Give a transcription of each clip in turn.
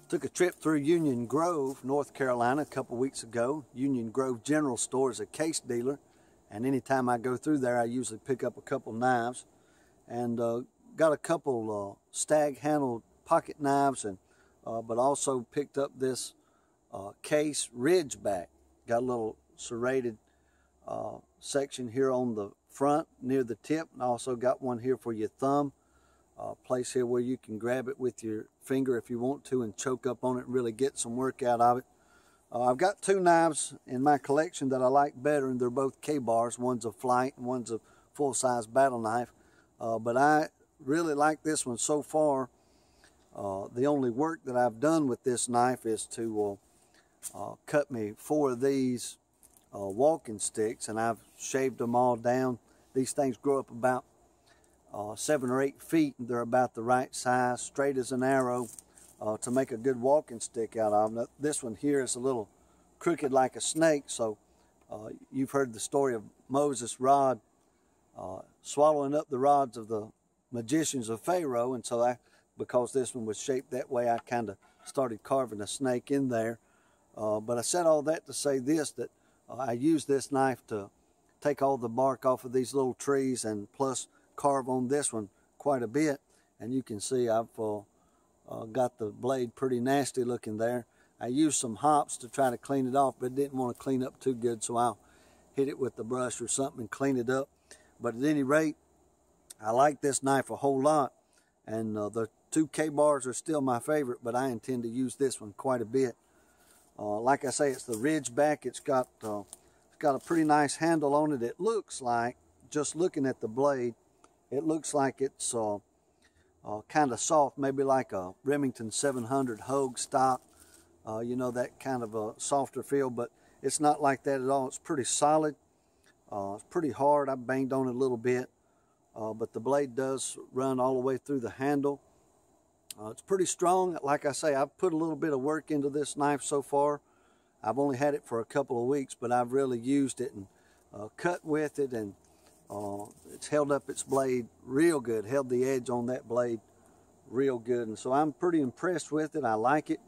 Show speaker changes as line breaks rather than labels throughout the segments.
Took a trip through Union Grove, North Carolina a couple weeks ago. Union Grove General Store is a case dealer, and anytime I go through there I usually pick up a couple knives, and got a couple stag handled pocket knives, and but also picked up this Case Ridgeback. Got a little serrated section here on the front near the tip, and also got one here for your thumb. Place here where you can grab it with your finger if you want to and choke up on it and really get some work out of it. I've got two knives in my collection that I like better, and they're both K-bars. One's a flight and one's a full-size battle knife. But I really like this one so far. The only work that I've done with this knife is to cut me 4 of these walking sticks, and I've shaved them all down. These things grow up about 7 or 8 feet, and they're about the right size, straight as an arrow, to make a good walking stick out of them. This one here is a little crooked like a snake, so you've heard the story of Moses' rod swallowing up the rods of the magicians of Pharaoh, and so because this one was shaped that way, I kind of started carving a snake in there. But I said all that to say this, that I use this knife to take all the bark off of these little trees, and plus carve on this one quite a bit. And you can see I've got the blade pretty nasty looking there. I used some hops to try to clean it off, but didn't want to clean up too good, so I'll hit it with the brush or something and clean it up. But at any rate, I like this knife a whole lot, and the 2 K-bars are still my favorite, but I intend to use this one quite a bit. Like I say, it's the Ridgeback. It's got a pretty nice handle on it. It looks like, just looking at the blade, it looks like it's kind of soft, maybe like a Remington 700 Hogue stock. You know, that kind of a softer feel, but it's not like that at all. It's pretty solid. It's pretty hard. I banged on it a little bit, but the blade does run all the way through the handle. It's pretty strong. Like I say, I've put a little bit of work into this knife so far. I've only had it for a couple of weeks, but I've really used it and cut with it, and it's held up its blade real good, held the edge on that blade real good, and so I'm pretty impressed with it. I like it.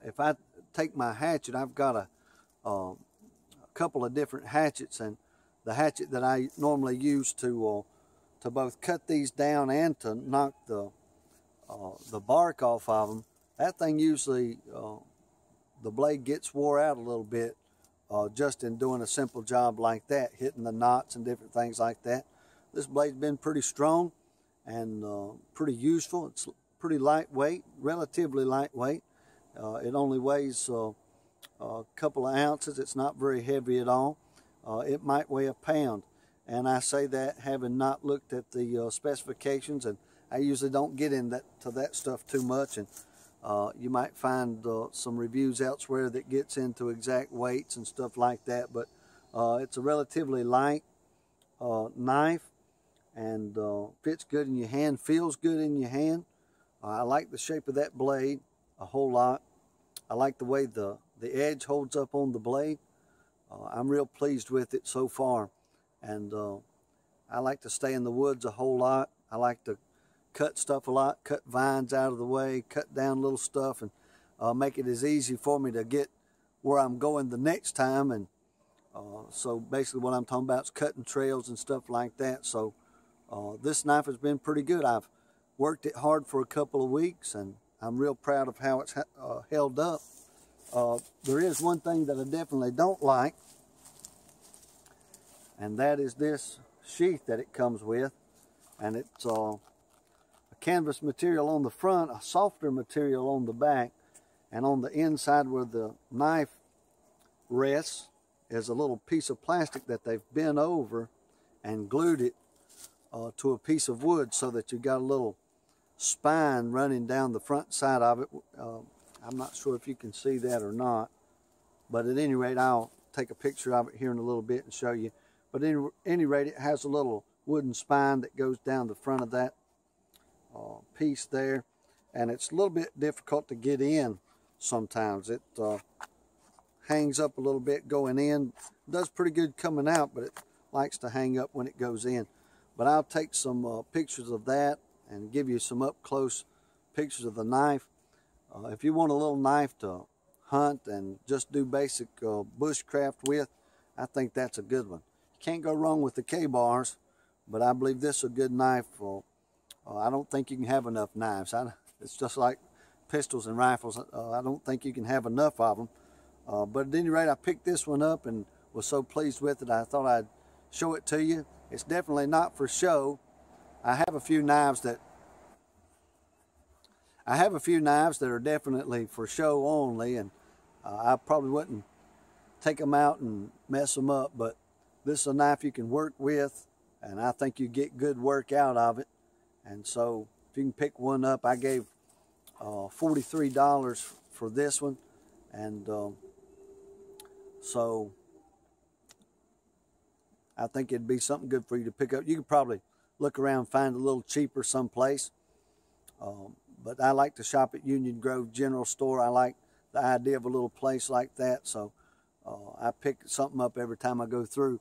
If I take my hatchet, I've got a couple of different hatchets, and the hatchet that I normally use to both cut these down and to knock the bark off of them, that thing usually the blade gets wore out a little bit just in doing a simple job like that, hitting the knots and different things like that. This blade's been pretty strong and pretty useful. It's pretty lightweight, relatively lightweight. It only weighs a couple of ounces. It's not very heavy at all. It might weigh a pound, and I say that having not looked at the specifications, and I usually don't get into that stuff too much, and you might find some reviews elsewhere that gets into exact weights and stuff like that, but it's a relatively light knife, and fits good in your hand, feels good in your hand. I like the shape of that blade a whole lot. I like the way the edge holds up on the blade. I'm real pleased with it so far, and I like to stay in the woods a whole lot. I like to cut stuff a lot, cut vines out of the way, cut down little stuff, and make it as easy for me to get where I'm going the next time. And so basically what I'm talking about is cutting trails and stuff like that. So this knife has been pretty good. I've worked it hard for a couple of weeks, and I'm real proud of how it's held up. There is one thing that I definitely don't like, and that is this sheath that it comes with. And it's a canvas material on the front, a softer material on the back, and on the inside where the knife rests is a little piece of plastic that they've bent over and glued it to a piece of wood, so that you got a little spine running down the front side of it. I'm not sure if you can see that or not, but at any rate, I'll take a picture of it here in a little bit and show you. But at any rate, it has a little wooden spine that goes down the front of that piece there, and it's a little bit difficult to get in sometimes. It hangs up a little bit going in, does pretty good coming out, but it likes to hang up when it goes in. But I'll take some pictures of that and give you some up close pictures of the knife. If you want a little knife to hunt and just do basic bushcraft with, I think that's a good one. You can't go wrong with the K-bars, but I believe this is a good knife. I don't think you can have enough knives. It's just like pistols and rifles. I don't think you can have enough of them. But at any rate, I picked this one up and was so pleased with it, I thought I'd show it to you. It's definitely not for show. I have a few knives that are definitely for show only, and I probably wouldn't take them out and mess them up, but this is a knife you can work with, and I think you get good work out of it. And so if you can pick one up, I gave $43 for this one, and so I think it'd be something good for you to pick up. You could probably look around, find a little cheaper someplace, but I like to shop at Union Grove General Store. I like the idea of a little place like that, so I pick something up every time I go through.